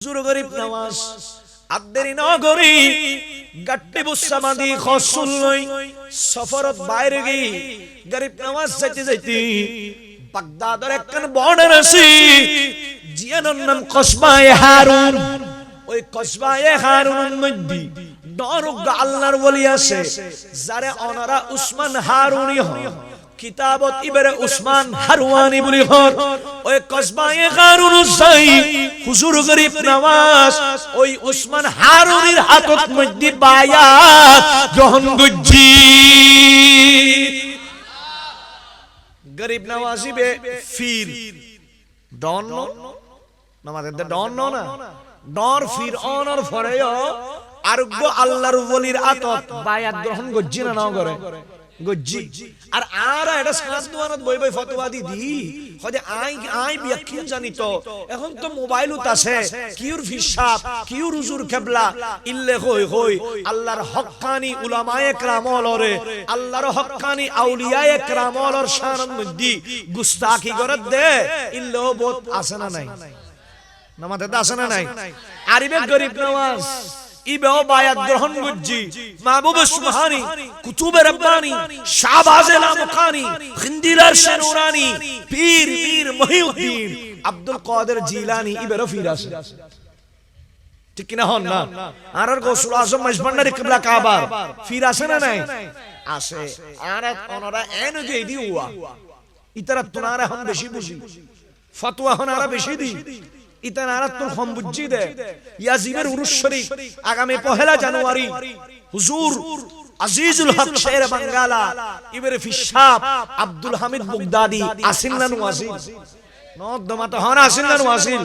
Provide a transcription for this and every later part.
হুজুর গরিব নওয়াজ আদেরি নগরী গাট্টি বুসামাদি খসুল লই সফরত বাইরে গই গরিব নওয়াজ যাইতে যাইতে বাগদাদের একখান বর্ডার আছে জিয়ানোর নাম কসবায়ে হারুন। ওই কসবায়ে হারুনের মধ্যে দরুগ আল্লাহর ওলি আছে যারে ওনারা উসমান হারুনি হয় কিতাবত ইবরে উসমান হারওয়ানি বলি হর। ওই কসবায়ে হারুন সাই হুজুর গরিব নওয়াজ ওই উসমান হারুনির হাতত মধ্যে বায়াত গ্রহণ করছি। গরিব নওয়াজি বে ফির ডন আমাদের ডন না ডর ফির অনর ফরেও আরোগ্য আল্লাহর ওলির আতত বায়াত গ্রহণ করছি না নাও করে গজ্জি। আর আরা এটা সাজ দুয়ানত বই বই ফতোয়া দি হদে আই ব্যাখ্যা জানি তো এখন তো মোবাইলত আছে কিউর ফিসাব কিউর হুজুর কিবলা ইল্লে হই হই আল্লাহর হক্কানি উলামায়ে কেরামলরে আল্লাহর হক্কানি আউলিয়ায়ে কেরামলর শানের মধ্যে গুস্তাখি করে দে ইল্লে বহুত আছে না নাই নামাতে আছে না নাই। আরিবে গরিব নওয়াজ ইবেও বায়াত গ্রহণ করছি মাহবুব সুবহানী কুতুবে রব্বানী শাহবাজ লামকানি খিন্দিলার নুরানি পীর মীর মহিউদ্দিন আব্দুল কাদের জিলানী ইবেরও ফির আছে ঠিক কিনা হন না। আর গৌসুল আজম মজবন্নারি কিবলা কাবার ফির আছে না নাই আছে। আর ওনারা এনে যে দিওয়া ইতারা তোনারা হন বেশি বুঝি ফতোয়া হনারা বেশি দি ইতান আরাতুল খম বুঝি দে ইয়াজিবের উরুস শরীফ আগামী 1 জানুয়ারি হুজুর আজিজুল হক শের বাঙ্গালা ইবরে ফিসাব আব্দুল হামিদ বুগদাদি আসিনলান ওয়াসিল নদমা তো হন আসিনলান ওয়াসিল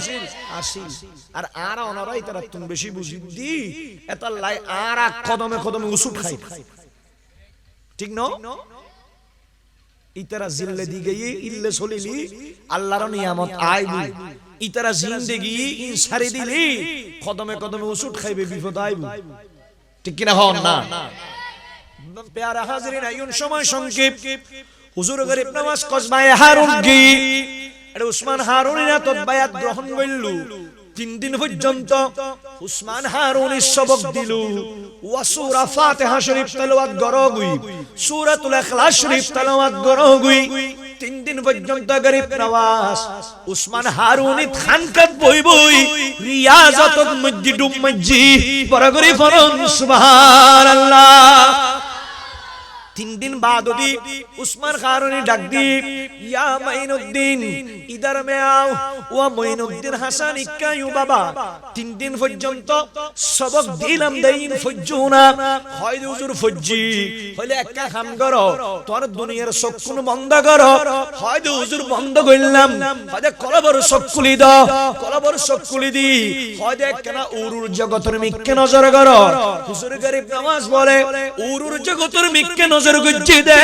আসিল। আর আরা ওনারা ইতারা তুন বেশি বুঝি দি এত লাই আরা কদমে কদমে উসুট খাই ঠিক ন ইতারা জিল্লে দি গই ইল্লে সলিলি আল্লাহর নিয়ামত আইবি ইতারা জিন্দেগি ইনসারি দিলি কদমে কদমে উসুট খাইবে বিপদ আইবি ঠিক কিনা হন না। প্যারা হাজিরিন আইন সময় সংক্ষেপ হুজুর গরিব নওয়াজ কসবায়ে হারুন গি এটা উসমান হারুনের হাতত বায়াত গ্রহণ করল। 3 দিন পর্যন্ত উসমান হারুনি সবক দিল ওয়া সূরা ফাতিহা শরীফ তেলাওয়াত করগুই সূরাতুল ইখলাস শরীফ তেলাওয়াত করগুই 3 দিন পর্যন্ত গরিব নওয়াজ উসমান হারুনি খানকাত বই বই রিয়াজাতুল মসজিদ ডুম মসজিদ বরগরি ফরন সুবহানাল্লাহ। 3 दिन बाद उस्मान हारूनी डाक दी या मोइनुद्दीन इधर में आओ वो मोइनुद्दीन हसन इक्कायु बाबा 3 दिन পর্যন্ত সবক দিলাম দেইন ফজ্জুনা হয়তো হুজুর ফজ্জি হলে একটা কাম করো তোর দুনিয়ার চক্ষু বন্ধ করো হয়তো হুজুর বন্ধ করলাম হয়তো কলবর চক্ষুলি দাও কলবর চক্ষুলি দি হয়তো একখানা উরুর জগতের মিক্কে নজর করো। হুজুর গরিব নওয়াজ বলে উরুর জগতের মিক্কে নজর গুজি দে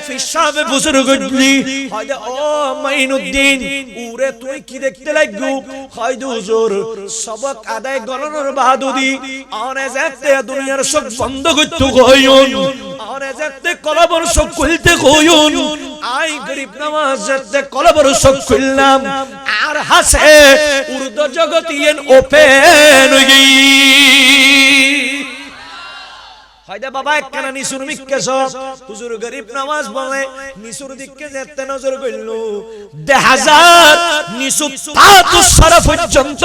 ফিসাবে বুজুর গুজি হয়তো ও মাইনুদ্দিন উরে তুই কি দেখতে লাগু হয়তো হুজুর সবক আদায় গণনের বাহাদুরি আনে যেতে দুনিয়ার সব বন্ধ করতে কইউন আনে যেতে কলবর সব খুলতে কইউন আই গরিব নওয়াজ যেতে কলবর সব খুললাম আর হাসে উর্দু জগতিয়েন ওপেন হই হয়দা বাবা একখানা নিসুর মিক্কে সব হুজুর গরিব নওয়াজ বলে নিসুর দিকে যেতে নজর কইল 1000 নিসু পাতু সর পর্যন্ত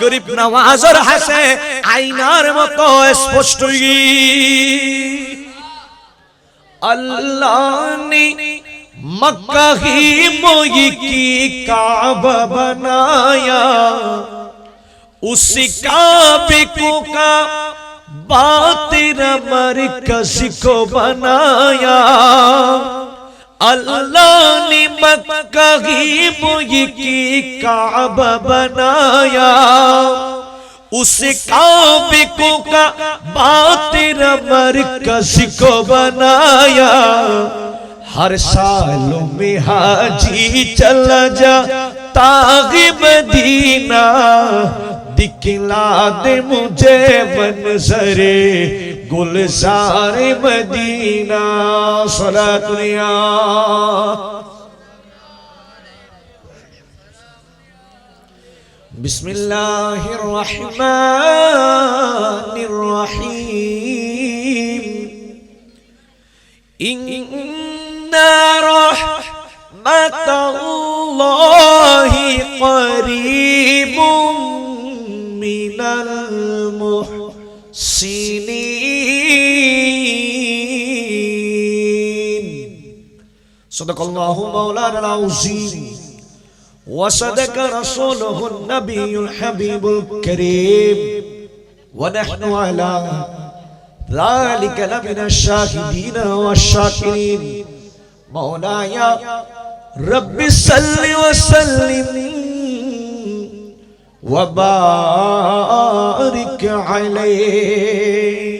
গরিব নওয়াজের হাসে আয়নার মতো স্পষ্ট হই আল্লাহ নে মক্কা ही मोई की काबा बनाया उसी काबे को का बातिर मरकज को बनाया अल्लाह ने मक्का ही मोई की काबा बनाया उस काबे को का बातिर मरकज को बनाया हर साल में हाजी चला जा ताग़ मदीना दिखला दे मुझे मंज़रे गुलज़ारे मदीना सलातुल्लाह বিসমিল্লাহির রহমানির রহিম ইন্না রাহমাতাল্লাহি করিবুম মিনাল মুহসিনিন সাদাকাল্লাহু মাওলানা আল-আযীম وصدق رسوله النبي الحبيب الكريم ونحن على ذلك لمن الشاهدين والشاكرين مولاي رب صل وسلم وبارك عليه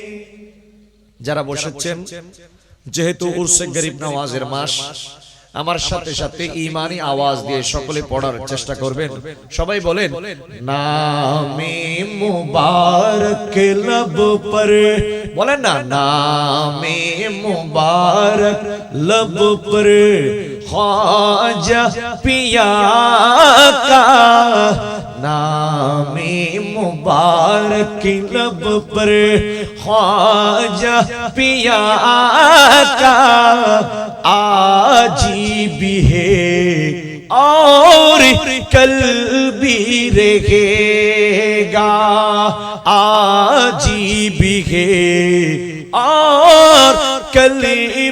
যারা বসেছেন যেহেতু উরসে গরিব নওয়াজের মাস আমার সাথে সাথে ঈমানি আওয়াজ দিয়ে সকলে পড়ার চেষ্টা করবেন সবাই বলেন নামে মুবারক लब पर বলেন না নামে মুবারক लब पर ख्वाजा पिया का नामे मुबारक लब पर ख्वाजा पिया का आजी भी है और कल भी रहेगा आजी भी है और कल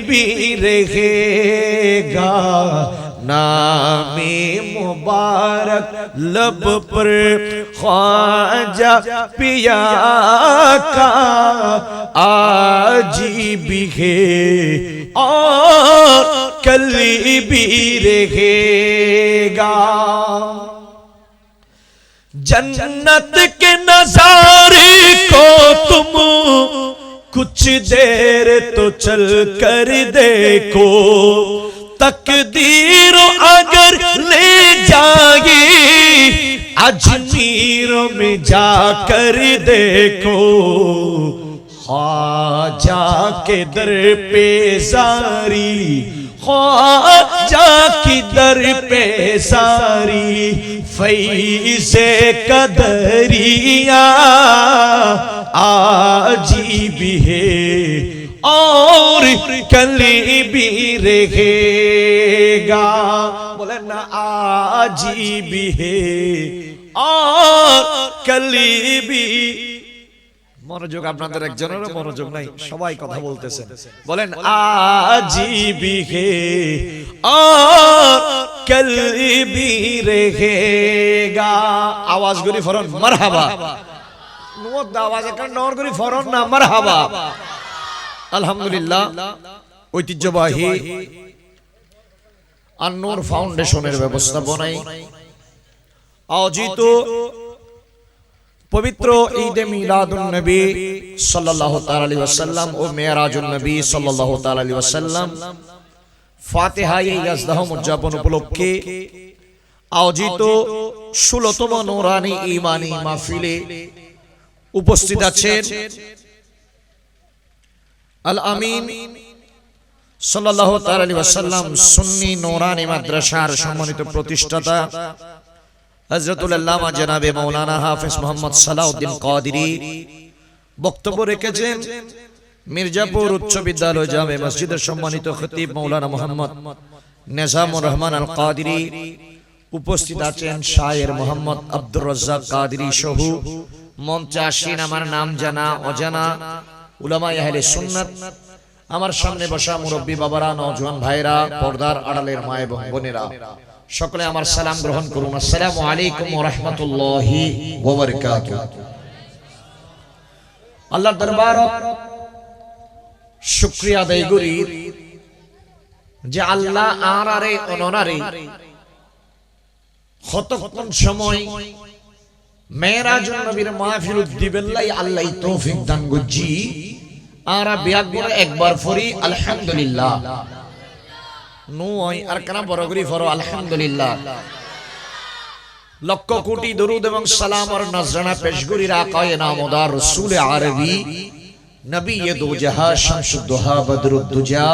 भी रहेगा नामे मुबारक लब पर ख्वाजा पिया का आज भी है और कल भी रहेगा जन्नत के नजारे को तुम कुछ देर तो चल कर देखो तकदीर अगर ले जाए अजमीर में जाकर देखो ख्वाजा के दर पे सारी ख्वाजा की दर पे सारी फैज़े कदरिया आजी भी है और कल भी रहेगा बोले ना आजी भी है और कल भी মনোযোগ আপনাদের একজনেরও মনোযোগ নাই সবাই কথা বলতেছেন বলেন আজি भी है और कल भी रहेगा আওয়াজ করি ফরন মারহাবা নুত আওয়াজ একটা নর করি ফরন না মারহাবা আলহামদুলিল্লাহ ঐতিহ্যবাহী আন-নূর ফাউন্ডেশনের ব্যবস্থাপনায় আয়োজিত পবিত্র ঈদে মিলাদুন নবী সাল্লাল্লাহু তাআলা আলাইহি ওয়াসাল্লাম ও মেরাজুন নবী সাল্লাল্লাহু তাআলা আলাইহি ওয়াসাল্লাম ফাতিহা ইয়াজদাহ উদযাপন উপলক্ষে আয়োজিত 16তম নূরানী ঈমানী মাহফিলে উপস্থিত আছেন আল আমিন সাল্লাল্লাহু তাআলা আলাইহি ওয়াসাল্লাম সুন্নি নূরানী মাদ্রাসার সম্মানিত প্রতিষ্ঠাতা হযরতুল আল্লামা জনাবে মাওলানা হাফেজ মোহাম্মদ সালাউদ্দিন কাদেরী বক্তব্য রেখেছেন মির্জাপুর উচ্চ বিদ্যালয় জামে মসজিদের সম্মানিত খতিব মাওলানা মোহাম্মদ নিজামুর রহমান আল কাদেরী উপস্থিত আছেন শায়ের মোহাম্মদ আব্দুর রাজ্জাক কাদেরী সহ মঞ্চে আসীন আমার নাম জানা অজানা উলামায়ে আহলে সুন্নাত আমার সামনে বসা মুরব্বী বাবারা নওজোয়ান ভাইরা পর্দার আড়ালের মা এবং বোনেরা সকলে আমার সালাম গ্রহণ করুন আসসালামু আলাইকুম ওয়া রাহমাতুল্লাহি ওয়া বারাকাতুহু আল্লাহর দরবারত শুকরিয়া আদায় করি যে আল্লাহ আরারে অননারে কতক্ষণ সময় মেরাজুন নবীর মাহফিল দিবেল্লাই আল্লাহ তৌফিক দান করজি আরা বিয়াক করে একবার ফরি আলহামদুলিল্লাহ নয় আর কানা বড় করি ফরো আলহামদুলিল্লাহ লক্ষ কোটি দরুদ এবং সালাম আর নজরানা পেশ করি আকায়ে নামদার রাসূল আরবি নবী দো জাহান শামসুদ দুহা বদরুদ দুজা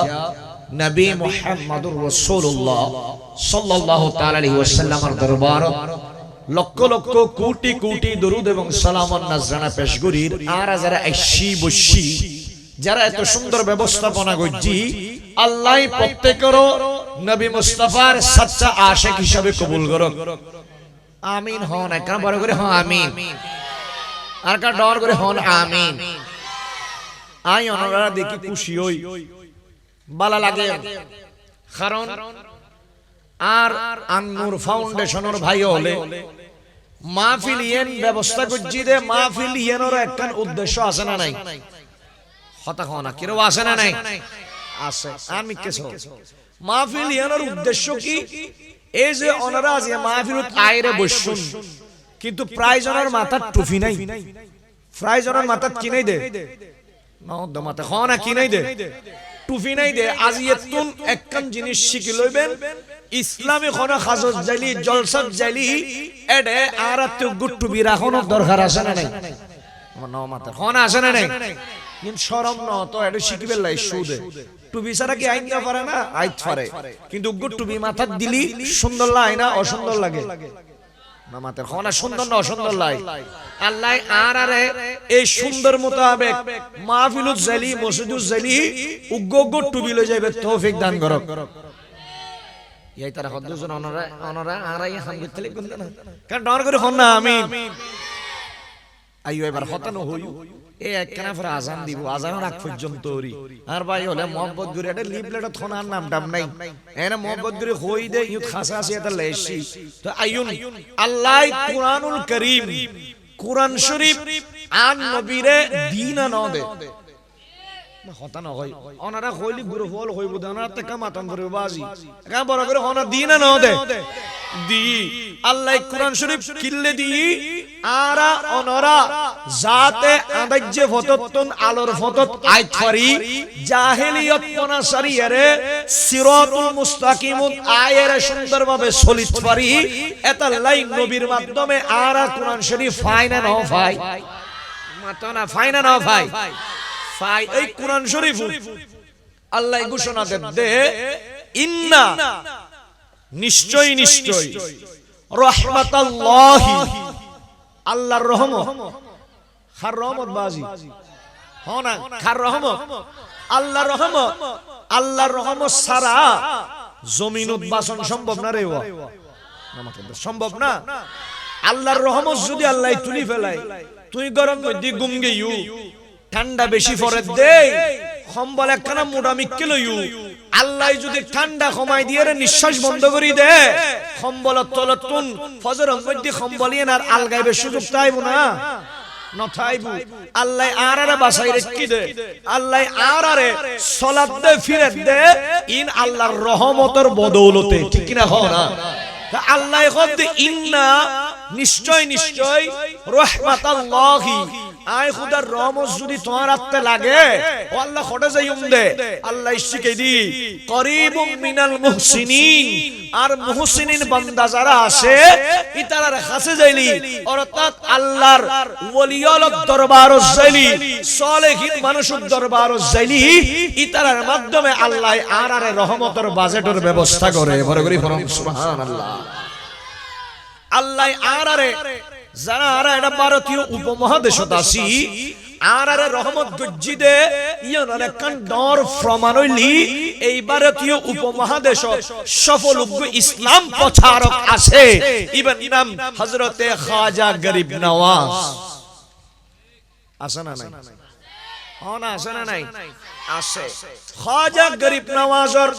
নবী মুহাম্মদুর রাসূলুল্লাহ সাল্লাল্লাহু তাআলা আলাইহি ওয়াসাল্লামের দরবারত লক্ষ লক্ষ কোটি কোটি দরুদ এবং সালাম ও নাজরানা পেশ করির আর যারা আইসি বসি যারা এত সুন্দর ব্যবস্থাপনা করছি আল্লাহ প্রত্যেকের নবী মুস্তাফার সচ্চা আশিক হিসাবে কবুল করুক আমিন হন একবার বড় করে হন আমিন আর কা ডর করে হন আমিন আই ওনারা দেখি খুশি হই ভালো লাগে কারণ আর আন্নুর ফাউন্ডেশনের ভাই হলে মাহফিল ইয়েন ব্যবস্থা করছি দে মাহফিল ইয়েনের একটা উদ্দেশ্য আছে না নাই হতা হনা কিরো আছে না নাই আছে আমি কেছো মাহফিল ইয়েনের উদ্দেশ্য কি এই যে ওনারা আজ মাহফিলত আইরে বসুন কিন্তু প্রাইজনের মাথার টুপি নাই প্রাইজনের মাথার কি নাই দে নদ মাথা হনা কি নাই দে টুপি নাই দে আজ এতুন একখান জিনিস শিখি লইবেন ইসলামী কোন হাজত জালি জলসাত জালি এডে আর তো গুড টুপি রাখনোর দরকার আছে না নাই আমার নাও মাথা হনা আছে না নাই কিন্তু শরম ন তো এডে শিখবে লাই সুদে টুপি ছাড়া কি আইন না পারে না আইত পারে কিন্তু গুড টুপি মাথার দিলি সুন্দর লাগে না অসুন্দর লাগে না মাথার হনা সুন্দর না অসুন্দর লাগে আল্লাহ আর আরে এই সুন্দর মোতাবেক মাহফিলুজ জালি মসজিদুজ জালি উগ্গ টুপি লই যাবে তৌফিক দান করুক এই তারা হদ্দুজন অনরা আরাই হাম গতলে কোন না কারণ ডর করে হন না আমিন আইও এবার হতানো হই এই একখানা ফর আজান দিব আজান রাখ পর্যন্ত ওরি আর ভাই হলে মোহাম্মদ গুরি এটা লিফলেট থনার নাম ডাম নাই এনে মোহাম্মদ গুরি হই দে ইউ খাসা আছে এটা লেসি তো আইউন আল্লাহ কুরআনুল কারীম কুরআন শরীফ আন নবীরে দিন না দে হতা না হয় ওনারা হইলি গুরু হল হইব ওনারা তে কামাতন করে বাজি কা বড় করে ওনা দিন না দে দি আল্লাহ কুরআন শরীফ কিল্লে দি আরা ওনারা জাতে আদাজ্জে ফততন আলোর ফতত আইত করি জাহেলিয়ত কোনা শরিয়ারে সিরাতুল মুস্তাকিম আয়ের সুন্দরভাবে চলিত পারি এটা লাইক নবীর মাধ্যমে আরা কুরআন শরীফ ফাইনা না ফাই মাতনা ফাইনা না ফাই ফাই এই কুরআন শরীফ আল্লাহ ঘোষণা দে ইন্না নিশ্চয় নিশ্চয় রাহমাতাল্লাহি আল্লাহর রহমত খার রহমত বাজি হনা খার রহমত আল্লাহর রহমত সারা জমিনত বাসন সম্ভব না রে সম্ভব না আল্লাহর রহমত যদি আল্লাহ তুলি ফেলায় তুই গরম মধ্যে গুম গেইউ ঠান্ডা বেশি পড়ে দে কম্বল একখানা মোটা মিক্কে লইউ আল্লাহ যদি ঠান্ডা কমাই দিয়ে নিঃশ্বাস বন্ধ করি দে কম্বলত তলতুন ফজরের মধ্যে কম্বলিয়ে আর আলগাইবে সুযোগ তাইবো না নথাইবু আল্লাহ আরারে বাসাই রেখি দে আল্লাহ আরারে সালাত দে ফিরাত দে ইন আল্লাহর রহমতের বদৌলতে ঠিক কি না হয় না আল্লাহ কইতে ইন্না নিশ্চয় নিশ্চয় রাহমাতাল্লাহি আয় খুদার রহমত যদি তোমার হাতে লাগে ও আল্লাহ খোদা যাইম দে আল্লাহ শিখে দি করিবুম মিনাল মুহসিনিন আর মুহসিনিন বান্দা যারা আছে ইতারার কাছে যাইলি অর্থাৎ আল্লাহর ওলিয়ার দরবারও যাইলি সালেহিন মানুষের দরবারও যাইলি ইতারার মাধ্যমে আল্লাহ আরারে রহমতের বাজেটের ব্যবস্থা করে বড় করে ফরম সুবহানাল্লাহ আল্লাহ আরারে যারা আরা এটা ভারতীয় উপমহাদেশত আছি আরারে রহমত গজ্জিদে ইয়ানারে কান ডর প্রমাণ হইলি এই ভারতীয় উপমহাদেশত সফল ইসলাম প্রচারক আছে ইবন নাম হযরতে খাজা গরিব নওয়াজ আছে না নাই হনা আছে না নাই আছে খাজা গরিব নওয়াজর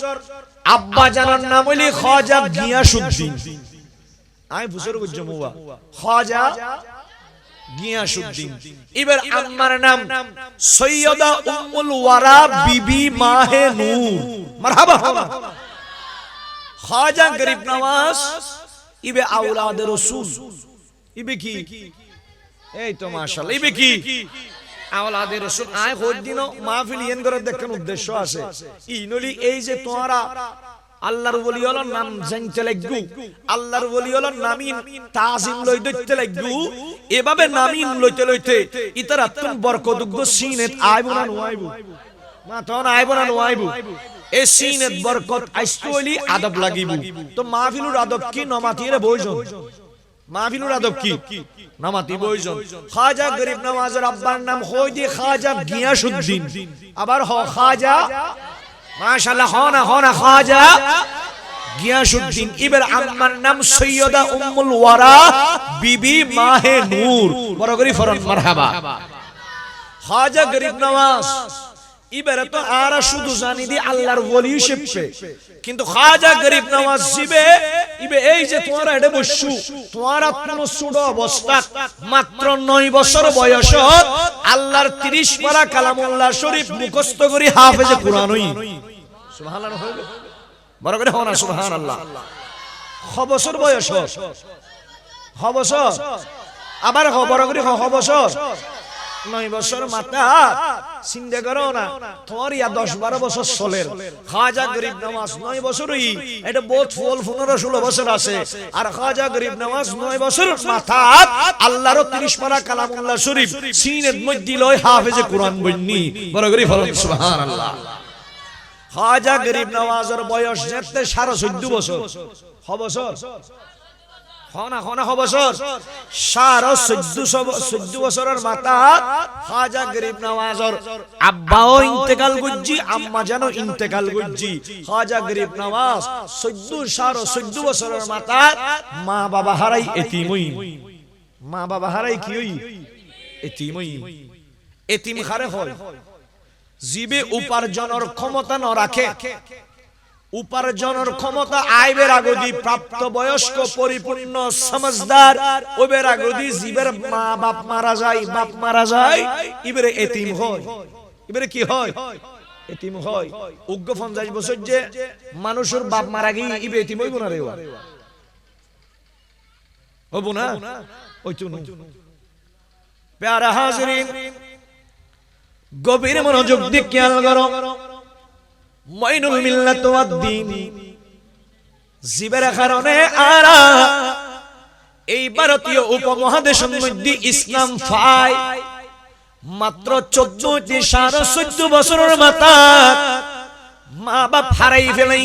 আব্বা জানার নাম হইলি খাজা গিয়াসউদ্দিন আই বুজুর্গ জমুয়া খাজা গিয়াসউদ্দিন এবার আমার নাম সৈয়দা উম্মুল ওয়ারা বিবি মাহে নূর মারহাবা খাজা গরিব নওয়াজ ইবে আওলাদে রাসূল ইবে কি এই তো মাশাআল্লাহ ইবে কি আওলাদে রাসূল আয় হই দিন মাহফিল ইয়েন করে দেখার উদ্দেশ্য আছে ইনলি এই যে তোরা আল্লাহর ওলিয়ার নাম জানতে লাগু আল্লাহর ওলিয়ার নামিন তাজিম লই দইতে লাগু এভাবে নামিন লইতে লইতে ইতারা তুম বরকতুগ্গ সিনেত আইবো না নয়াইবো মা তন আইবো না নয়াইবো এই সিনেত বরকত আইস্তলি আদব লাগিবু তো মাহফিলুর আদব কি নমাতিরে বইজন মাহফিলুর আদব কি নামাতি বইজন খাজা গরিব নওয়াজের আব্বার নাম হই দি খাজা গিয়াসউদ্দিন আবার খাজা মাশাআল্লাহ হনা খাজা গিয়াসউদ্দিন ইবের আম্মার নাম সৈয়দা উম্মুল ওয়ারা বিবি মাহে নূর বড় করে ফরন মারহাবা খাজা গরিব নওয়াজ ইবেরে তো আরা শুধু জানি দি আল্লাহর ওলি হিসেবে কিন্তু খাজা গরিব নওয়াজ জিবে ইবে এই যে তোমরা এটা বসু তোমরা কোন ছোট অবস্থা মাত্র 9 বছর বয়সত আল্লাহর 30 পারা কালামুল্লাহ শরীফ মুখস্থ করি হাফেজে কুরআন হই সুবহানাল্লাহ হইলো বড় করে হনা সুবহানাল্লাহ ক বছর বয়স ক বছর আবার বড় করে ক বছর 9 বছর মাথা চিন্তা করো না তোমার ইয়া 10-12 বছর চলের খাজা গরিব নওয়াজ 9 বছরই এটা বহুত ফুল 15-16 বছর আছে আর খাজা গরিব নওয়াজ 9 বছর মাথা আল্লাহর 30 পারা কালামুল্লাহ শরীফ সিনের মধ্যে লয় হাফেজে কুরআন বন্নি বড় করে ফরম সুবহানাল্লাহ খাজা গরিব নওয়াজের বয়স যেতে 14.5 বছর ক বছর হনা বছর 14 বছরের মাথা খাজা গরিব নওয়াজের আব্বাও ইন্তেকাল করজি আম্মা জানো ইন্তেকাল করজি খাজা গরিব নওয়াজ 14 বছরের মাথা মা বাবা হারাই এতিমই মা বাবা হারাই কি হই এতিমই এতিম খারে হয় জিবে উপার্জনের ক্ষমতা ন রাখে উপার্জনের ক্ষমতা আইবের আগদি প্রাপ্ত বয়স্ক পরিপূর্ণ সমঝদার ওবের আগদি জীবের মা বাপ মারা যায় ইবেরে এতিম হয় ইবেরে কি হয় এতিম হয় উগ্র 50 বছর যে মানুষের বাপ মারা গই ইবে এতিম হইব না রে হবো না ওইতো প্যারা হাজিরিন গভীর মনোযোগ দিয়ে খেয়াল করো মাইনুল মিল্লাত ওয়াদ দ্বীন জীবের কারণে আরা এই ভারতীয় উপমহাদেশের মধ্যে ইসলাম পায় মাত্র 14 বছরের মাথা মা বাপ হারাই ফেলাই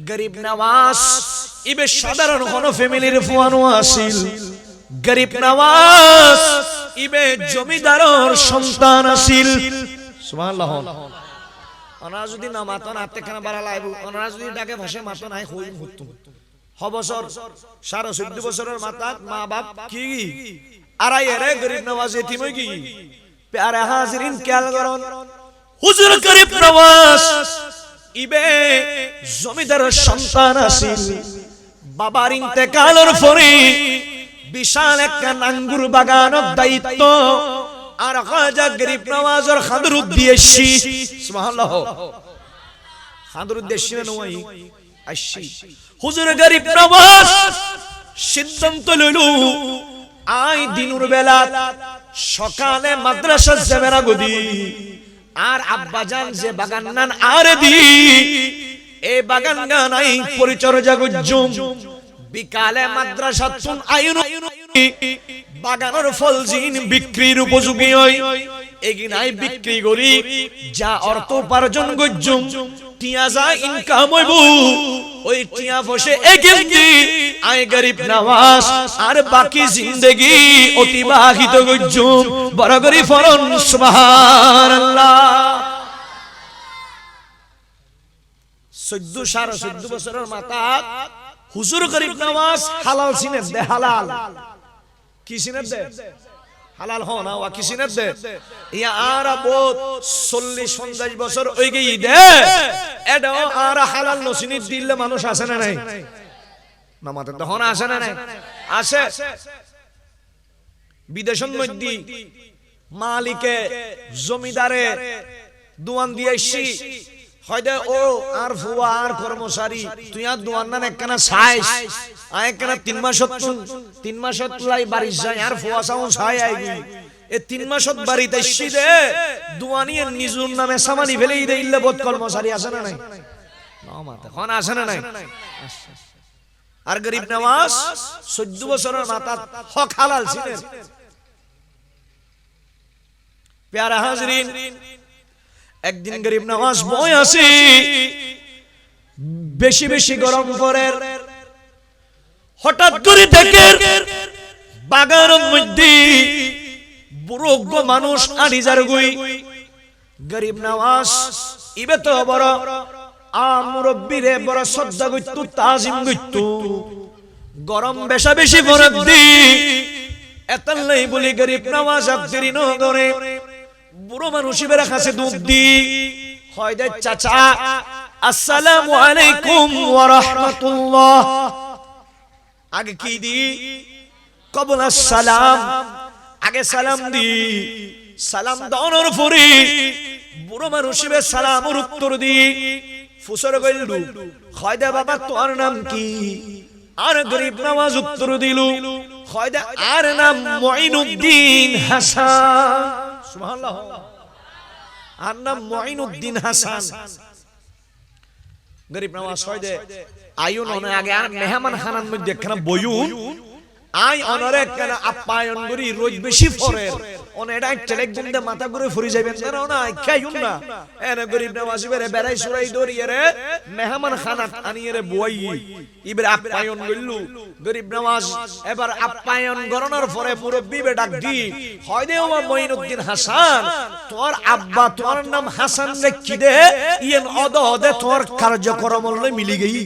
গরিব নওয়াজ ইবে সাধারণ কোন ফ্যামিলির ফুয়ানো আসিল গরিব নওয়াজ ইবে জমিদারের সন্তান আসিল সুবহানাল্লাহ ওনারা যদি না মাতন হাতে খানা বাড়া লাইব ওনারা যদি ডাকে ভাষে মাতন আই হই হতুম হ বছর 14 বছরের মাথা মা বাপ কি আরাই এরে গরিব নওয়াজ এতিম হই কি প্যারা হাজিরিন খেয়াল করুন হুজুর গরিব নওয়াজ ইবে জমিদারের সন্তান আছিল বাবার ইন্তেকালের পরে বিশাল একটা আঙ্গুর বাগানের দায়িত্ব আর খাজা গরিব নওয়াজের খাদর উদ্দেশ্যি সুবহানাল্লাহ খাদর উদ্দেশ্যি না নয় আসি হুজুর গরিব নওয়াজ সিদ্ধান্ত লইলো আই দিনের বেলা সকালে মাদ্রাসা যাবেনা গদি আর আব্বাজান যে বাগান নান আর দি এই বাগান গানাই পরিচর্যা গজ্জুম বিকালে মাদ্রাসা তুন আইন বাগানের ফল জিন বিক্রির উপযোগী হয় এগিনাই বিক্রি করি যা অর্থ উপার্জন গজ্জুম টিয়া যা ইনকাম হইব ওই টিয়া বসে এগিন্দি আয় গরিব নওয়াজ আর বাকি জিন্দেগি অতিবাহিত গজ্জুম বড় গরিব ফরন সুবহানাল্লাহ 14 বছরের মাথা হুজুর গরিব নওয়াজ হালাল সিনেত দে হালাল কি সিনেত দে হালাল হ না ওয়া কি সিনেত দে ইয়া আরা বহুত 40-50 বছর হই গই দে এটা আরা হালাল নসিনিত দিলে মানুষ আছে না নাই নামাতে তখন আসে না নাই আসে বিদেশের মধ্যে মালিকে জমিদারে দোয়ান দিয়েছি হয়তো ও আর ফুয়া আর কর্মচারী তুই আর দোয়ান না একখানা সাইজ আর একখানা 3 মাসত লাই বাড়ি যায় আর ফুয়া সাউন ছাই আইবি এ 3 মাসত বাড়িতে এসছি দে দোয়ানিয়ে নিজুর নামে সামানি ফেলেই দে ইল্লে বোধ কর্মচারী আছে না নাই না মাতে কোন আছে না নাই আর গরিব নওয়াজ 14 বছরের মাথা হক হালাল ছিলেন প্যারা হাজরিন একদিন গরিব নওয়াজ বই আসি বেশি বেশি গরম করে হঠাৎ করে দেখে বাগানের মধ্যে বুড়ো মানুষ আড়িজার গুই গরিব নওয়াজ ইবে তো বড় মুরব্বিরে বড় শ্রদ্ধা করত তাজিম করত গরম বেশা বেশি বরফ দি এতলাই বলি গরিব নওয়াজ আব্দেরি নগরে বুড়ো মানুষ ইবের কাছে দুধ দি হয় দে চাচা আসসালামু আলাইকুম ওয়া রাহমাতুল্লাহ আগে কি দি কবুল আসসালাম আগে সালাম দি সালাম দাওয়ার পরে বুড়ো মানুষ ইবে সালামের উত্তর দি ফুসর গইলু খয়দা বাবা তোর নাম কি আর গরিব নওয়াজ উত্তর দিলু খয়দা আর নাম মুঈনুদ্দিন হাসান সুবহানাল্লাহ আর নাম মুঈনুদ্দিন হাসান গরিব নওয়াজ খয়দা আয়ুন ওনে আগে আর মেহমান খানার মধ্যে একখানা বইউন আই অনরে কেন আপ্যায়ন করি রোজ বেশি ফরে ওনে এটা চেলেক গুন্দে মাথা ঘুরে ফুরি যাবেন না না খাইউন না এনে গরিব নওয়াজ বেরে বেড়াই সুরাই দরিয়ে রে মেহমান খানা আনিয়ে রে বই ইবরে আপ্যায়ন কইলু গরিব নওয়াজ এবার আপ্যায়ন গরনার পরে মুরব্বি বে ডাক দি হয় দে ও মুঈনুদ্দিন হাসান তোর আব্বা তোর নাম হাসান রেখি দে ইয়েন অদ অদে তোর কার্যক্রম মিলি গই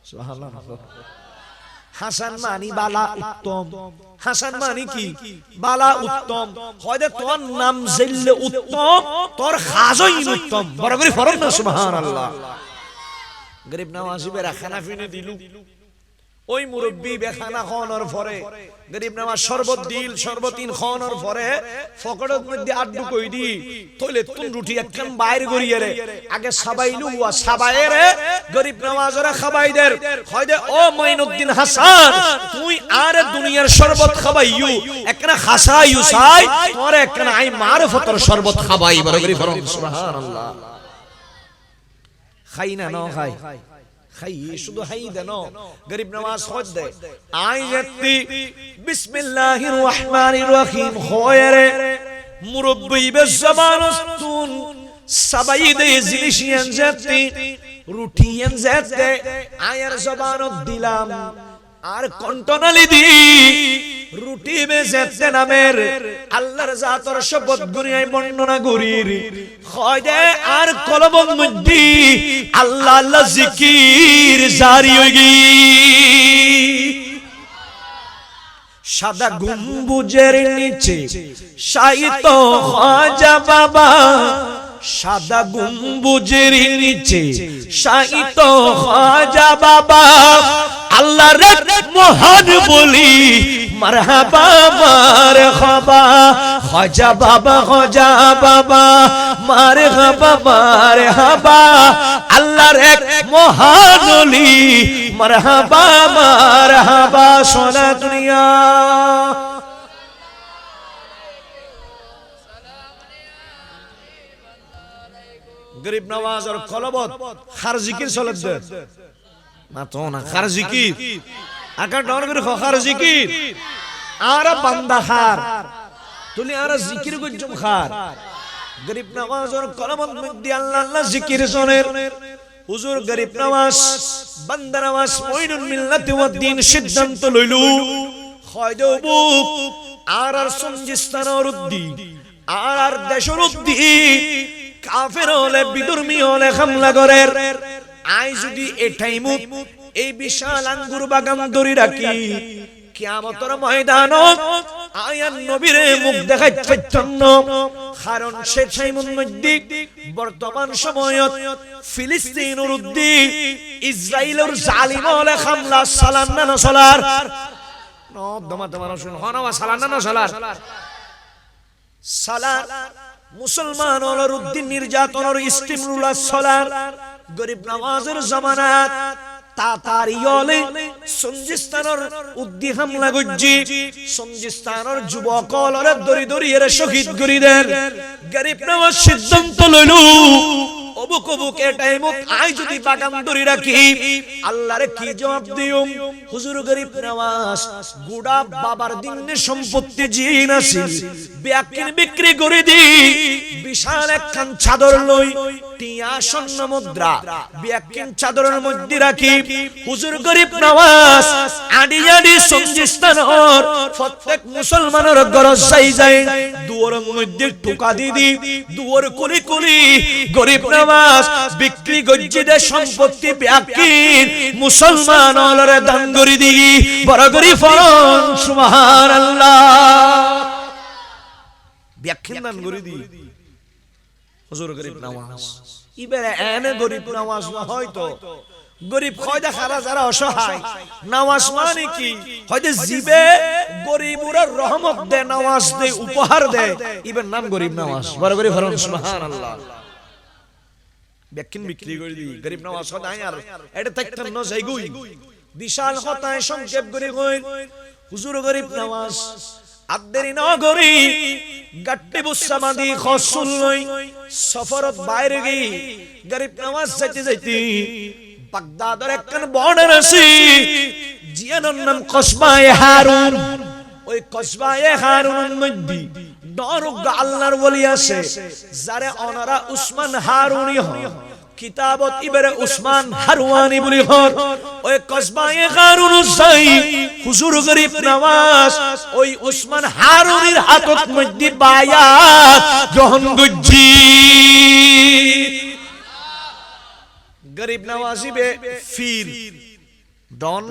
সুবহানাল্লাহ হাসান মানি বালা উত্তম হাসান মানি কি বালা উত্তম হয়তো তোর নাম জিল্লে উত্তম তোর খাজই উত্তম বড় করে ফরন না সুবহানাল্লাহ গরিব নওয়াজ বেরা খানা ফিনে দিলু ওই মুরব্বি বেখানা খাওয়ানোর পরে গরিব নওয়াজ শরবত দিল শরবতিন খাওয়ানোর পরে ফকড়ের মধ্যে আড্ডু কই দি তইলে তুন রুটি একখান বাইর গড়িয়ে রে আগে সাবাইলু ওয়া সাবায়ে রে গরিব নওয়াজরা খাবাইদের কইদে ও মুঈনুদ্দিন হাসান তুই আর দুনিয়ার শরবত খাবাইয়ু একখানা খাসাইয়ু সাই তোরে একখানা আই মারফতের শরবত খাবাই বড় করে ফরম সুবহানাল্লাহ খাই না না খাই খাই শুধু হাই দেন গরিব নওয়াজ খোঁজ দে আয়াতি বিসমিল্লাহির রহমানির রহিম খয়রে মুরব্বি বে জবানস্তুন সাবাইদে জিনিসিয়ান জাতি রুটিয়ান জাতে আয়ার জবানত দিলাম আর কন্টনালি দি রুটি বেজেতে নামের আল্লাহর জাতর শপথ গুনিয়ায় বর্ণনা করির হয় দে আর কলবের মধ্যে আল্লাহ আল্লাহ জিকির জারি হই গই সাদা গম্বুজের নিচে শায়িত খাজা বাবা সাদা গম্বুজের নিচে শায়িত খাজা বাবা আল্লাহ রে মহান বলি মারহাবা মারহাবা খাজা বাবা মারহাবা মারহাবা আল্লাহর এক মহান ওলি মারহাবা মারহাবা সোনা দুনিয়া গরিব নওয়াজ আর কলবত খার জিকির চলে দে মাতো না খার জিকির আকা ডর করে খার জিকির আর বান্দা খার তুলি আর জিকির গুজম খার গরিব নওয়াজ আর কলবত মধ্যে আল্লাহ আল্লাহ জিকির শোনের হুজুর গরিব নওয়াজ বান্দা নওয়াজ মুঈনুল মিল্লাত ওয়াদ দ্বীন সিদ্ধান্ত লইলু খয়দবু আর সঞ্জিস্তানের উদ্দি আর দেশের উদ্দি কাফের হলে বিধর্মী হলে হামলা করে আই যদি এটাই মুখ এই বিশাল আঙ্গুর বাগান ধরে রাখি কিয়ামতের ময়দানত আয়ান নবীরে মুখ দেখাইতে জন্য কারণ সে টাইমের মধ্যে বর্তমান সময়ত ফিলিস্তিনের উদ্দি ইসরায়েলের জালিম হলে হামলা সালান না সালার নো দমা তোমার শুন হনবা সালান না সালার সালার মুসলমান হলর উদ্দিন নির্যাতনের ইস্তিমরুল্লাহ সালার গরিব নওয়াজের জামানাত তাতারিয়লে সঞ্জিস্তানের উদ্দি হামলা গজ্জি সঞ্জিস্তানের যুবকলরে দরি দরি এর শহীদ করি দেন গরিব নওয়াজ সিদ্ধান্ত লইলু অবুক অবুক এ টাইমত আই যদি বাগান ধরে রাখি আল্লাহরে কি জবাব দিও হুজুর গরিব নওয়াজ গুড়া বাবার দিনে সম্পত্তি জিন আছে বিক্রি করে দি বিশাল একখান চাদর লই টিয়া স্বর্ণ মুদ্রা বিয়াকিন চাদরের মধ্যে রাখি হুজুর গরিব নওয়াজ আডি আডি সঞ্জিস্তানর প্রত্যেক মুসলমানের গরজ যাই দুয়ারের মধ্যে টোকা দিদি দুয়ার কুলি কুলি গরিব নওয়াজ বিক্রি গজ্জিদে সম্পত্তি বিয়াকিন মুসলমান হলরে দান করি দিই বড় গরিব ফরন সুবহানাল্লাহ বিয়াকিন দান করি দিই হুজুর গরিব নওয়াজ ইবারে এনে গরিব নওয়াজ না হয়তো গরিব কয়দা খারা যারা অসহায় নওয়াজ মানে কি হয়তো জিবে গরিবুরা রহমত দে নওয়াজ দে উপহার দে ইবের নাম গরিব নওয়াজ বড় গরিব ফরন সুবহানাল্লাহ বিয়াকিন বিক্রি করে দি গরিব নওয়াজ সদাই আর এটা থাকতে ন যাইগুই বিশাল হতায় সংক্ষেপ করে কই হুজুর গরিব নওয়াজ আদেরি নগরী গাট্টি বুসামাদি খসুল লই সফরত বাইরে গই গরিব নওয়াজ যাইতে যাইতে বাগদাদের একখান বর্ডার আছে জিয়ানোর নাম কসবায়ে হারুন ওই কসবায়ে হারুনের মধ্যে দরগ আল্লাহর ওলি আছে যারে ওনারা উসমান হারুনি হয় কিতাবত ইবরে উসমান হারওয়ানি বলি হন ওই কসবায়ে হারুন সাই হুজুর গরিব নওয়াজ ওই উসমান হারুনির হাতত মধ্যে বায়াত গ্রহণ করছি গরিব নওয়াজিবে ফির ডন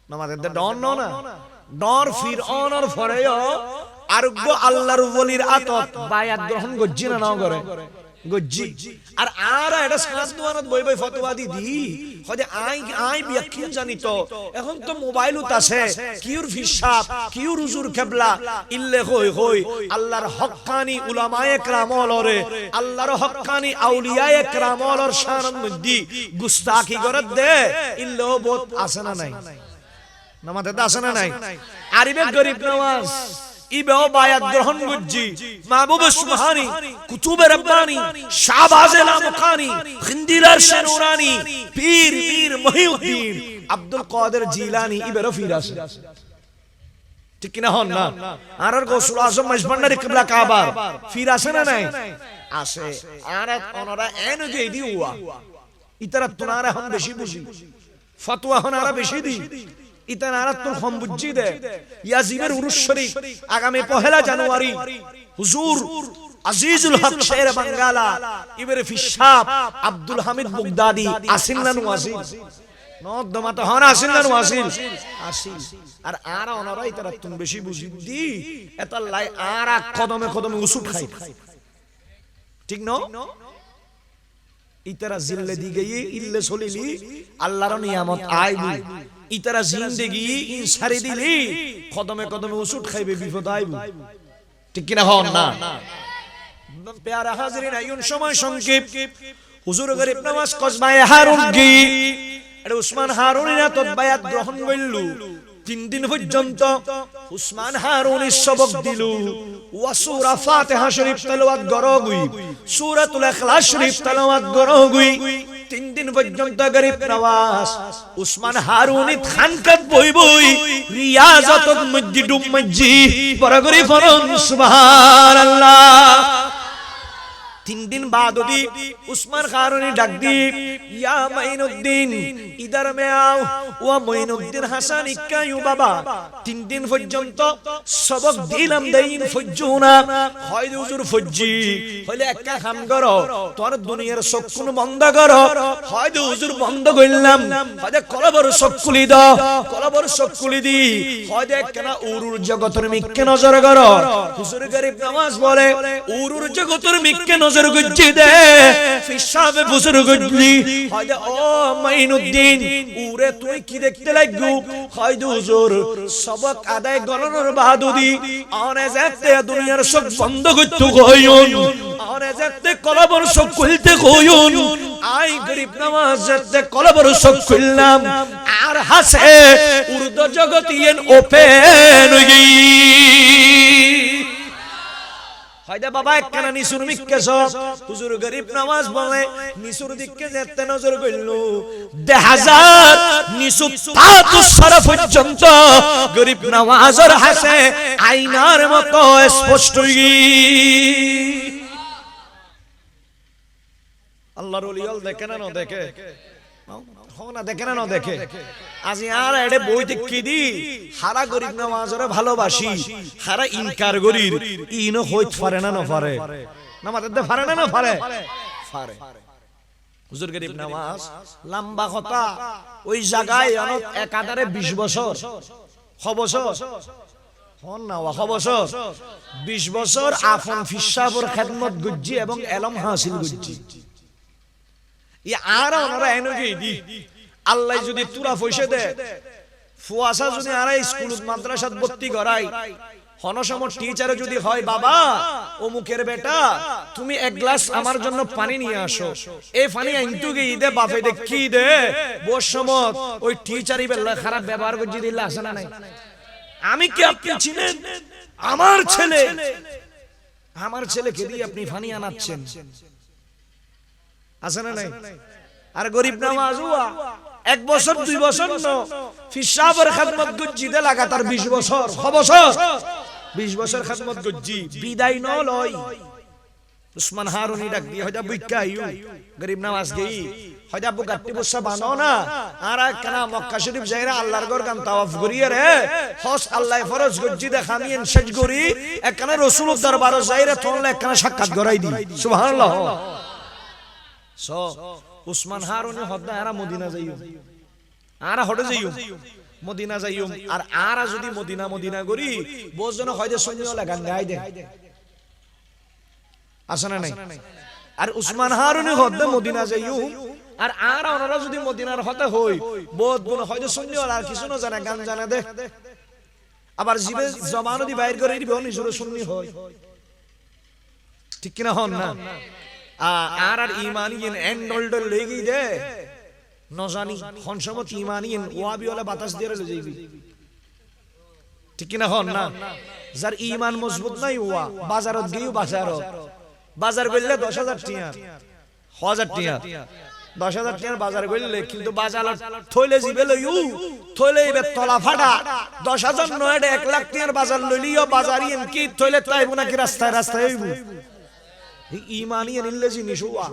নামাজে ডন না ডর ফির অনর ফরেও আরোগ্য আল্লাহর ওলির আতত বায়াত গ্রহণ করছি না করে গজ্জি আর আরা এটা সাজ দুয়ানত বই বই ফতোয়া দি হদে আই বিয়াকিন জানি তো এখন তো মোবাইলত আছে কিউর ফিসাব কিউর হুজুর কিবলা ইল্লে হই হই আল্লাহর হক্কানি উলামায়ে কেরামলরে আল্লাহর হক্কানি আউলিয়ায়ে কেরামলর শানের মধ্যে গুস্তাখি করে দে ইল্লে বহুত আছে না নাই নামাতে আছে না নাই আরিবে গরিব নওয়াজ ইবেও বায়াত গ্রহণ করছি মাহবুব সুবহানি কুতুবে রব্বানি শাহবাজে লামকানি খিন্দিলার শেরুরানি পীর মীর মহিউদ্দিন আব্দুল কাদের জিলানি ইবেরও ফির আছে ঠিক কিনা হন না আর গৌসুল আজম মজবান্নারি কিবলা কাবার ফির আছে না নাই আছে আর ওনারা এনে যে দিওয়া ইতারা তোনারা হন বেশি বুঝি ফতোয়া হনারা বেশি দি ইতানারা তো কম বুঝি দে ইয়াজিবের উরুস শরীফ আগামী 1 জানুয়ারি হুজুর আজিজুল হক শের বাঙ্গালা ইবরে ফিসাব আব্দুল হামিদ বাগদাদি আসিনলান ওয়াসিল নদমা তো হন আসিনলান ওয়াসিল আসিল আর আরা ওনারা ইতারা তুম বেশি বুঝি দি এত লাই আরা কদমে কদমে উসুট খাই ঠিক ন ইতারা জিল্লে দি গই ইল্লে সলিলি আল্লাহর নিয়ামত আইবু ইতারা জিন্দেগি ইনসারি দিলি কদমে কদমে উসুট খাইবে বিপদ আইবু ঠিক কিনা হন না প্যারা হাজিরিন আইন সময় সংক্ষেপ হুজুর গরিব নওয়াজ কসবায়ে হারুন গি এটা উসমান হারুনের হাতত বায়াত গ্রহণ করল 3 দিন পর্যন্ত উসমান হারুনি সবক দিল ওয়া সূরা ফাতিহা শরীফ তেলাওয়াত গরগুই সূরাতুল ইখলাস শরীফ তেলাওয়াত গরগুই 3 দিন পর্যন্ত গরিব নওয়াজ উসমান হারুনি খানকাত বই বই রিয়াজাতুল মসজিদ ডুম মসজিদ বড় গরিব ফরন সুবহানাল্লাহ 3 दिन बाद उस्मान हारूनी डाक दी या मोइनुद्दीन इधर में आओ वो मोइनुद्दीन हसन इक्कायु बाबा 3 दिन পর্যন্ত সবক দিলাম দেইন ফজ্জুনা হয় হুজুর ফজ্জি হইলে একটা কাম করো তোর দুনিয়ার সবকুন বন্ধ করো হয় হুজুর বন্ধ কইলাম হয় কলবর সব খুলি দাও কলবর সব খুলি দি হয় কেন উরুর জগতের মিক্কে নজর করো হুজুর গরিব নওয়াজ বলে উরুর জগতের মিক্কে নজর গুজ্জি দে ফিসাবে বুজুর গুজলি হয় ও মাইনুদ্দিন উরে তুই কি দেখতে লাগু হয় হুজুর সবক আদায় গণনের বাহাদুরি আরে যেতে দুনিয়ার সব বন্ধ করতে কইউন আরে যেতে কলবর সব খুলতে কইউন আই গরিব নওয়াজ যেতে কলবর সব খুললাম আর হাসে উর্দ জগতিয়ান ওপেন হই হয়দা বাবা একখানা নিসুর মিক্কে সব হুজুর গরিব নওয়াজ বলে নিসুর দিকে যেতে নজর কইল 1000 নিসু পাতু সরফ পর্যন্ত গরিব নওয়াজের হাসে আয়নার মতো স্পষ্ট আল্লাহর ওলিয়াল দেখে না দেখে না দেখে না দেখে আজি আর এডে বইতে কি দি হারা গরিব নামাজরে ভালোবাসি হারা ইনকার গরির ইনো হইত পারে না পারে নামাজ দে পারে না পারে পারে হুজুর গরিব নামাজ লম্বা কথা ওই জায়গায় অনেক একাধারে 20 বছর বছর হন না 20 বছর আফন ফিসাবর খেদমত গুজ্জি এবং এলম হাসিল গুজ্জি আর ওনারা এনগে দি আল্লাহ যদি তুরা পয়সা দে ফুয়াশা যদি আর স্কুল মাদ্রাসাত ভর্তি করাই হনসম টিচারে যদি হয় বাবা অমুকের বেটা তুমি এক গ্লাস আমার জন্য পানি নিয়ে আসো এই পানি আইনটু গিয়ে দে বাপে দে কি দে বসমত ওই টিচারই বেলা খারাপ ব্যবহার করছি দিল্লা আসে না নাই আমি কি আপনি চিনেন আমার ছেলেকে দিয়ে আপনি পানি আনাচ্ছেন আছে না নাই আর গরিব নামাজ হুয়া 1 বছর 2 বছর ন ফিসাবর খেদমত গুজ্জি দে লাগাতার 20 বছর 20 বছর খেদমত গুজ্জি বিদায় ন লয় উসমান হারুনি ডাক দিয়ে হয়তো বুইকা আইউ গরিব নামাজ গই হয়তো বুগাটি বসা বানো না আর কেন মক্কা শরীফ যাইরা আল্লাহর ঘর গান তাওয়াফ করিয়ে রে হস আল্লাহ ফরজ গুজ্জি দে খামিয়েন সেজ করি একখানা রাসূলুর দরবারে যাইরা তোনলে একখানা সাক্ষাৎ করাই দি সুবহানাল্লাহ সো উসমান হারুনি হদ্দা আরা মদিনা যাইও আরা হটে যাইও মদিনা যাইও আর আরা যদি মদিনা করি বোঝনো হয়তো সৈন্য লাগান গাই দে আসে না নাই আর উসমান হারুনি হদ্দা মদিনা যাইও আর আরা ওনারা যদি মদিনার হতে হই বহুত গুণ হয়তো সৈন্য আর কিছু না জানে গান জানে দে আবার জিবে জমানো দি বাইর করে দিবে নিজের সুন্নি হয় ঠিক কিনা হন না আর ইমানিয়েন এন্ডলডল লেগি দে নজানি খনসমত ইমানিয়েন ওয়াবি ওয়ালা বাতাস দিয়ে লয়ে যাইবি ঠিক কি না হন না যার ঈমান মজবুত নাই ওয়া বাজারত গিয়েও বাজার কইলে 10000 টাকা 1000 টাকা 10000 টাকার বাজার কইলে কিন্তু বাজার থইলে জিবে লইউ থইলে ইবে তলা ফাটা 10000 নয় 1 লাখ টাকার বাজার লইলিও বাজারিয়েন কি থইলে তাইবো নাকি রাস্তায় হইব ইমানিয়ে নিলে জিনিস হুয়া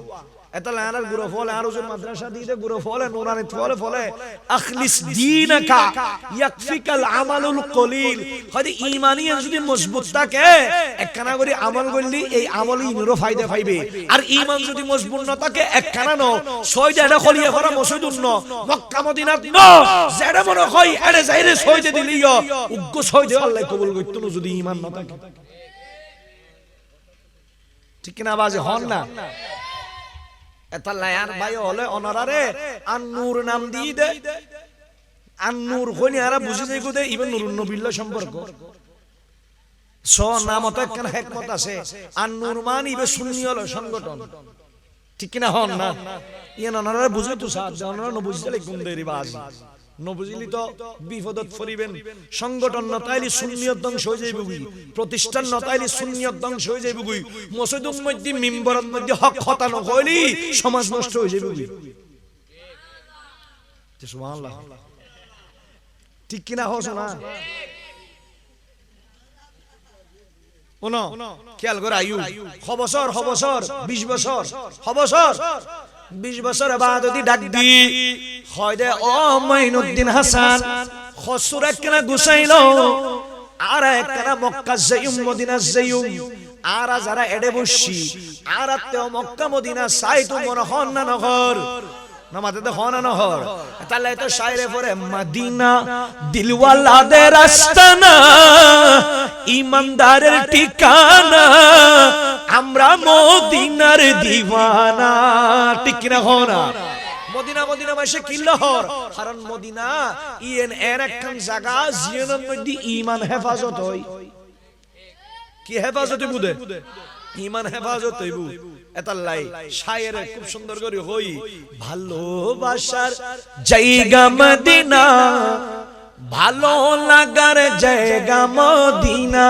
এটা লানার গুরু ফলে আর ওজন মাদ্রাসা দিতে গুরু ফলে নুরানি ফলে আখলিস দীনকা ইয়াকফিকাল আমালুল কলিল যদি ইমানিয়ে যদি মজবুত থাকে একখানা করে আমল করলি এই আমলই নুরো ফায়দা পাইবে আর ঈমান যদি মজবুত না থাকে একখানা ন ছয়টা খলিয়া করা মসজিদুন ন মক্কা মদিনাত ন যেটা মনে হয় এড়ে যাইরে ছয়টা দিলিও উগ্গ ছয়টা আল্লাহ কবুল করত না যদি ঈমান না থাকে ঠিক না বাজে হন না এটা লায়ার ভাই হলে অনারারে আন-নূর নাম দিয়ে দে আন-নূর হইনি আরা বুঝি যাইগো দে ইবেন নুরুন নবিল্লাহ সম্পর্ক সো নামত একখানা হিকমত আছে আন-নূর মানে ইবে সুন্নি হলো সংগঠন ঠিক না হন না ইয়ান অনারারে বুঝে তো সাথ জানারা ন বুঝিলে কোন দেরি বাজ ন বুঝিলি তো বিপদত পড়িবেন সংগঠন নতাইলি সুন্নিয়ত ধ্বংস হয়ে যাইবুগি প্রতিষ্ঠান নতাইলি সুন্নিয়ত ধ্বংস হয়ে যাইবুগি মসজিদের মধ্যে মিম্বরের মধ্যে হক কথা ন কইলি সমাজ নষ্ট হয়ে যাইবুগি সুবহানাল্লাহ ঠিক কি না হস না ওনো খেয়াল করে আইউ বছর 20 বছর 20 বছর বাদ যদি ডাক দি হয় দে ও মাইনুদ্দিন হাসান খসুর একখানা গুছাইলো আর একখানা মক্কা যাইম মদিনা যাইম আর যারা এডে বসছি আর তেও মক্কা মদিনা সাইতু মনে হন না নগর নামাতে তো হন না নহর তাহলে তো শায়রে পড়ে মদিনা দিলওয়ালাদের আস্তানা ইমানদারের ঠিকানা আমরা মদিনার দিওয়ানা ঠিক না হনা মদিনা মাসে কি লহর কারণ মদিনা এর একখান জায়গা জিয়নের মধ্যে ঈমান হেফাজত হয় কি হেফাজত বুদে ঈমান হেফাজত হইব এতাল্লাই শায়েরে খুব সুন্দর করে হই ভালোবাসার জায়গা মদিনা ভালো লাগার জায়গা মদিনা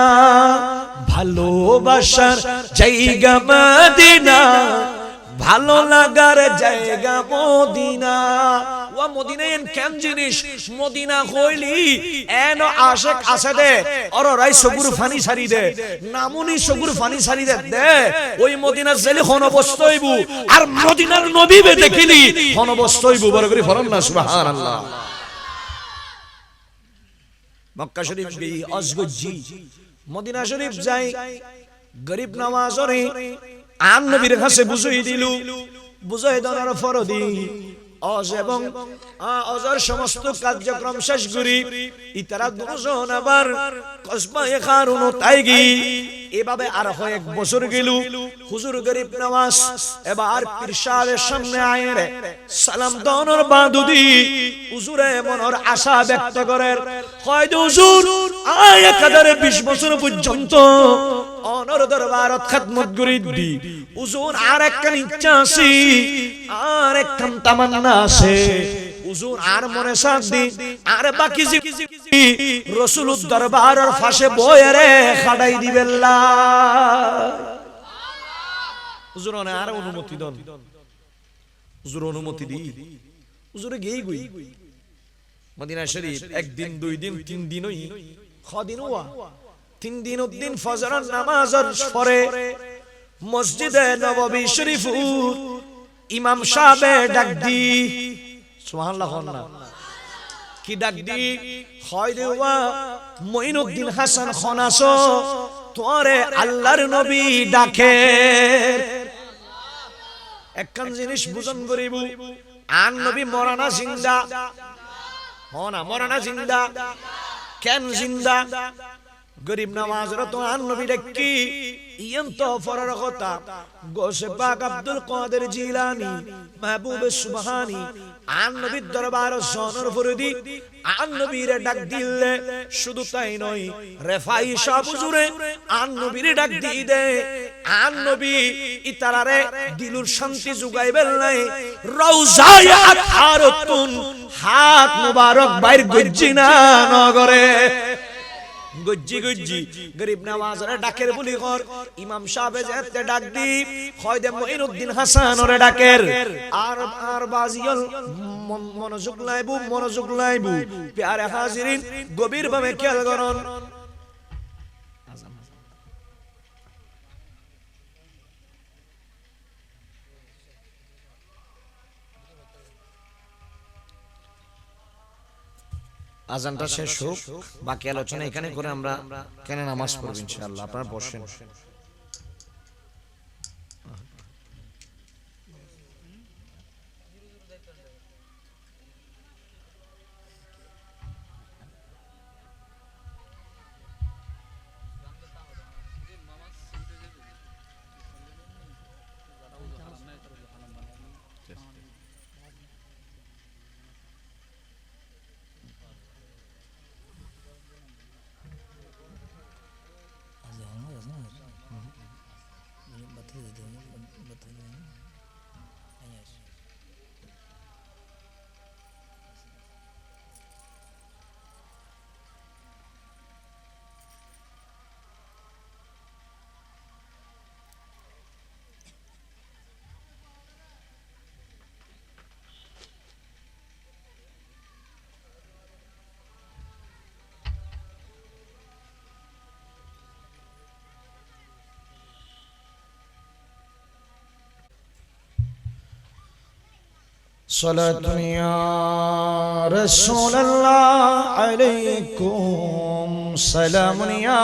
ভালোবাসার জায়গা মদিনা ভালো লাগার জায়গা মদিনা ওয়া মদিনায় কেন জিনিস মদিনা কইলি এন আশিক আছে দে আর রাই সগুর ফানি সারি দে নামুনি সগুর ফানি সারি দে ওই মদিনার জেলে হনবস্ত হইব আর মদিনার নবী বে দেখিলি হনবস্ত হইব বড় করে ফরম না সুবহানাল্লাহ মক্কা শরীফ গই আজগজি মদিনা শরীফ যাই গরিব নওয়াজরে আন নবীর কাছে বুঝাই দিলু বুঝাই দেওয়ার ফরদি অজ এবং অজর সমস্ত কার্যক্রম শেষ করি ইতারা দুজন আবার কসবায়ে খারুন তাইগি এভাবে আর হয় এক বছর গেল হুজুর গরিব নওয়াজ এবার পীর সাহেবের সামনে আয়েরে সালাম দনর বাদুদি হুজুরে মনের আশা ব্যক্ত করেন হয় হুজুর আয় 1020 বছর পর্যন্ত অনর দরবারত খিদমত করি দি হুজুর আর একখান ইচ্ছা আছে আর একখান তামান্না আছে হুজুর আর মনে শান্তি আর বাকি রাসূলুর দরবারের পাশে বইরে খাড়াই দিবেল্লা হুজুর আর অনুমতি দেন হুজুর অনুমতি দি হুজুরে গেই গই মদিনা শরীফ একদিন দুই দিন তিন দিন হই কদিন ওয়া তিন দিন উদ্দিন ফজরের নামাজের পরে মসজিদে নববী শরীফ ইমাম সাহেব ডাক দি সুবহানাল্লাহ কি ডাক দি হয় দেওয়া মঈনুদ্দিন হাসান খনাস তোরে আল্লাহর নবী ডাকে একখান জিনিস বুঝন করিব আন নবী মরানা জিন্দা হনা মরানা জিন্দা কেন জিন্দা গরিব নওয়াজরা তো আন নবী ডাকি ইয়াম তো ফরার কথা গোসে পাক আব্দুল কাদের জিলানী মাহবুব সুবহানী আন নবীর দরবার জনর ফরদি আন নবীরে ডাক দিলে শুধু তাই নয় রেফাই শাহ হুজুরে আন নবীরে ডাক দি দে আন নবী ইতারারে দিলুর শান্তি জুগাইবেল নাই রওজায় আতহারতুন হাত মুবারক বাইর গজ্জিনা নগরে গজ্জি গজ্জি গরিব নওয়াজরে ডাকের বলি কর ইমাম সাহেব যেতে ডাক দি হয় দে মঈনুদ্দিন হাসান ওরে ডাকের আর বাজিল মনোযোগ লাইবু প্যারে হাজিরিন গভীর ভাবে খেয়াল করুন আজানটা শেষ হোক বাকি আলোচনা এখানে করে আমরা কেন নামাজ পড়ব ইনশাআল্লাহ আপনারা বসেন صلاة يا رسول الله عليكم سلام يا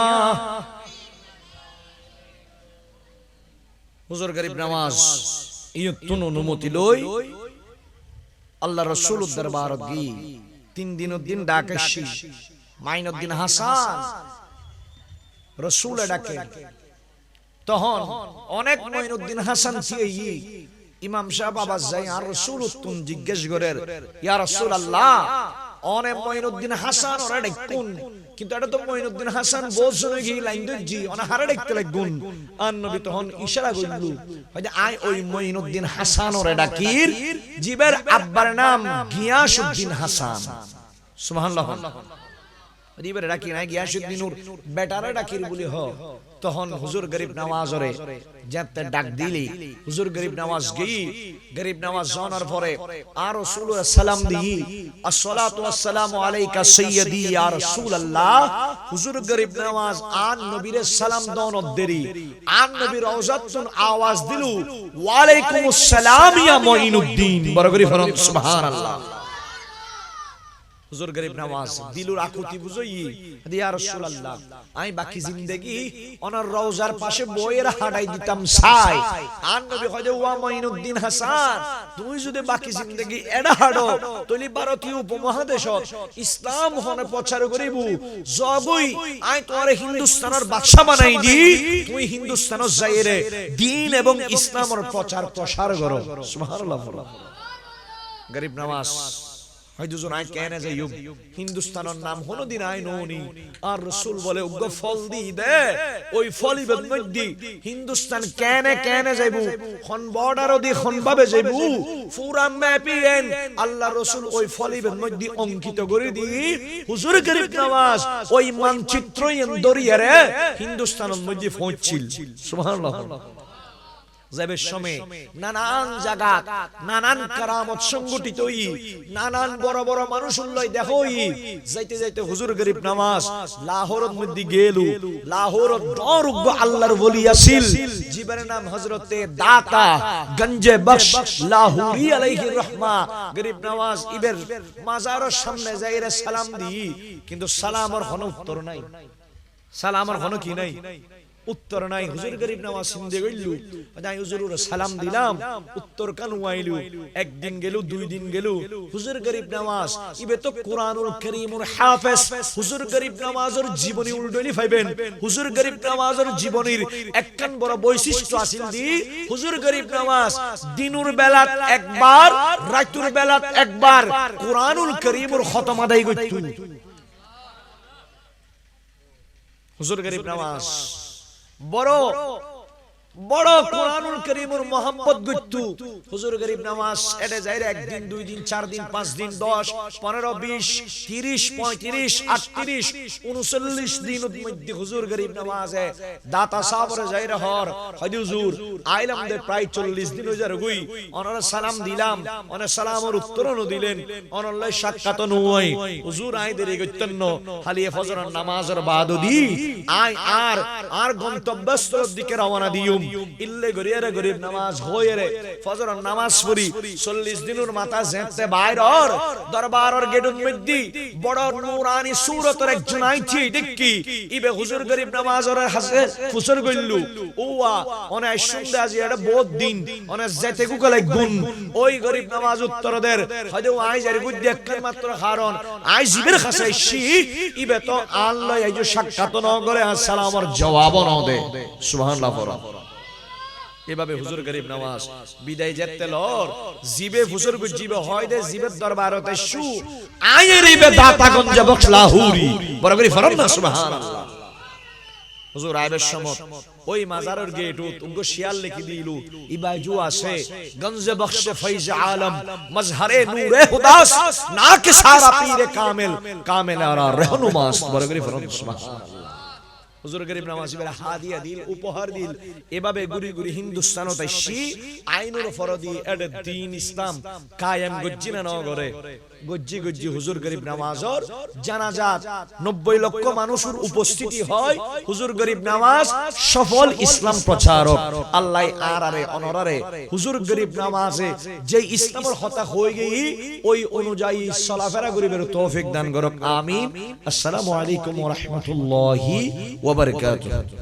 হুজুর গরিব নামাজ ইয়তুন অনুমতি লই আল্লাহ রাসূলুর দরবারত গি তিন দিন ডাকেছি মাইনুদ্দিন হাসান রাসূলে ডাকে তখন অনেক মাইনুদ্দিন হাসান ছিই ইমাম সাহেব আবার যাই আর রাসূল তুন জিজ্ঞেস করেন ইয়া রাসূলুল্লাহ অনে মঈনুদ্দিন হাসান ওরা ডাকুন কিন্তু এটা তো মঈনুদ্দিন হাসান বলছনে কি লাইন দজি ওনা হারে ডাকতে লাগুন আর নবী তখন ইশারা কইল হয়তো আই ওই মঈনুদ্দিন হাসান ওরা ডাকির জিবের আব্বার নাম গিয়াসউদ্দিন হাসান সুবহানাল্লাহ এবারে ডাকি না গিয়াসউদ্দিনুর বেটারা ডাকির বলি হ তখন হুজুর গরিব নওয়াজরে যেতে ডাক দিলি হুজুর গরিব নওয়াজ গই গরিব নওয়াজ জানার পরে আর রাসূলুল্লাহ সালাম দি আসসালাতু ওয়াসসালামু আলাইকা সাইয়্যিদি ইয়া রাসূলুল্লাহ হুজুর গরিব নওয়াজ আন নবীর সালাম দন দেরি আন নবীর রওজাতুন আওয়াজ দিলু ওয়া আলাইকুমুস সালাম ইয়া মুঈনুদ্দিন বড় করে ফরমান সুবহানাল্লাহ হুজুর গরিব নওয়াজ দিলুর আকুতি বুঝই ইয়া রাসূলুল্লাহ আমি বাকি জিন্দেগি ওনার রওজার পাশে বইয়ের হাঁটাই দিতাম ছাই আর নবী কইতে ওয়া মুঈনুদ্দিন হাসান তুমি যদি বাকি জিন্দেগি এডা হাঁটো তলি ভারতীয় উপমহাদেশত ইসলাম হনে প্রচার করিব জবই আই তোরে হিন্দুস্তানের বাদশা বানাই দি তুই হিন্দুস্তানত যাইরে দ্বীন এবং ইসলামের প্রচার প্রসার করো সুবহানাল্লাহ গরিব নওয়াজ হয়দুজন আই কেনে যাইব হিন্দুস্তানের নাম হলো দিন আই ননি আর রাসূল বলে উগ্র ফল দি দে ওই ফলিবের মধ্যে হিন্দুস্তান কেনে কেনে যাইব খন বর্ডার দি খন ভাবে যাইব পুরা ম্যাপিং আল্লাহ রাসূল ওই ফলিবের মধ্যে অঙ্কিত করে দি হুজুর গরিব নওয়াজ ওই মানচিত্র দরিয়ারে হিন্দুস্তানের মধ্যে পৌঁছিল সুবহানাল্লাহ যাবের সময় নানান জায়গা নানান কারামত সংগঠিত হই নানান বড় বড় মানুষ উল্লয় দেখোই যাইতে যাইতে হুজুর গরিব নওয়াজ লাহোরের মধ্যে গেলু লাহোরের দরুগ আল্লাহর ওলি আছিল জিবরের নাম হযরতে দাতা গঞ্জে বখশ লাহোরি আলাইহি রহমা গরিব নওয়াজ ইবের মাজারের সামনে যাইরে সালাম দি কিন্তু সালামের কোনো উত্তর নাই সালামের কোনো কি নাই উত্তর নাই হুজুর গরিব নওয়াজ সিন্ধে গইলু আই হুজুরের সালাম দিলাম উত্তর কানু আইলু একদিন গেল দুই দিন গেল হুজুর গরিব নওয়াজ ইবে তো কুরআনুল কারীমুর হাফেজ হুজুর গরিব নওয়াজের জীবনী উল্টোলি পাইবেন হুজুর গরিব নওয়াজের জীবনীর একখান বড় বৈশিষ্ট্য আছিল দি হুজুর গরিব নওয়াজ দিনুর বেলাত একবার রাতুর বেলাত একবার কুরআনুল কারীমুর খতম আদায় করত হুজুর গরিব নওয়াজ বড় বড় কুরআনুল কারীমের মোহাম্মত গইতু হুজুর গরিব নওয়াজ এডে যাইরে একদিন দুই দিন চার দিন পাঁচ দিন 10 15 20 30 35 38 39 দিনের মধ্যে হুজুর গরিব নওয়াজে দাতা সাহেবের যাইরে হর হাজি হুজুর আইলাম দে প্রায় 40 দিন হইজার গই ওনার সালাম দিলাম ওনার সালামের উত্তর ন দিলেন ওনার লাই সাক্ষাৎ নয় হুজুর আই দেরি গইতন্ন খালি ফজরের নামাজের বাদ দি আই আর গন্তব্যস্থল দিকে রওনা দিউম ইল্লে গরিয়ারে গরিব নামাজ হইরে ফজরের নামাজ পড়ি 40 দিনের মাথা যেতে বাইরর দরবারের গেটুর মধ্যে বড় নূরানি সূরতের একজন আইছি দেখকি ইবে হুজুর গরিব নামাজের হাসে ফুসর গইলু ওয়া অনে সুন্দর আজি এটা বহুত দিন অনে যেতে গুগলে গুণ ওই গরিব নামাজ উত্তর দের হয়তো আই জারি বুদ্ধি একখান মাত্র কারণ আই জিবের খাসাইছি ইবে তো আল্লাহ এই যে সাক্ষাৎ ন করে আসসালামের জবাব ন দে সুবহানাল্লাহ এভাবে হুজুর গরিব নওয়াজ বিদায় যেতে লর জিবে হুজুর গো জিবে হয় দে জিবের দরবারতে শু আয়ের ইবে দাতা গঞ্জ বখশ লাহুরি বড় করে ফরমান সুবহানাল্লাহ হুজুর আইবের সমত ওই মাজারের গেটত উগো শিয়াল লিখি দিলু ইবাজু আছে গঞ্জ বখশ ফৈজ আলম মজহরে নূরে হুদাস না কে সারা পীরে কামিল কামিল আর रहनुमास বড় করে ফরমান সুবহানাল্লাহ হুজুর গরিব নওয়াজ এর হাদিয়া দিল উপহার দিল এভাবে গুরি গুরি হিন্দুস্তানত আইছি আইনুর ফরদি এড দ্বীন ইসলাম কায়েম গজ্জিনা নগরে গজ্জি গজ্জি হুজুর গরিব নওয়াজর জানাজাত 90 লক্ষ মানুষের উপস্থিতি হয় হুজুর গরিব নওয়াজ সফল ইসলাম প্রচারক আল্লাহ আরারে অনরারে হুজুর গরিব নওয়াজে যে ইসলামের কথা হয়ে গই ওই অনুযায়ী চলাফেরা গরিবের তৌফিক দান করুক আমিন আসসালামু আলাইকুম ওয়া রাহমাতুল্লাহি ওয়া বারাকাতুহু।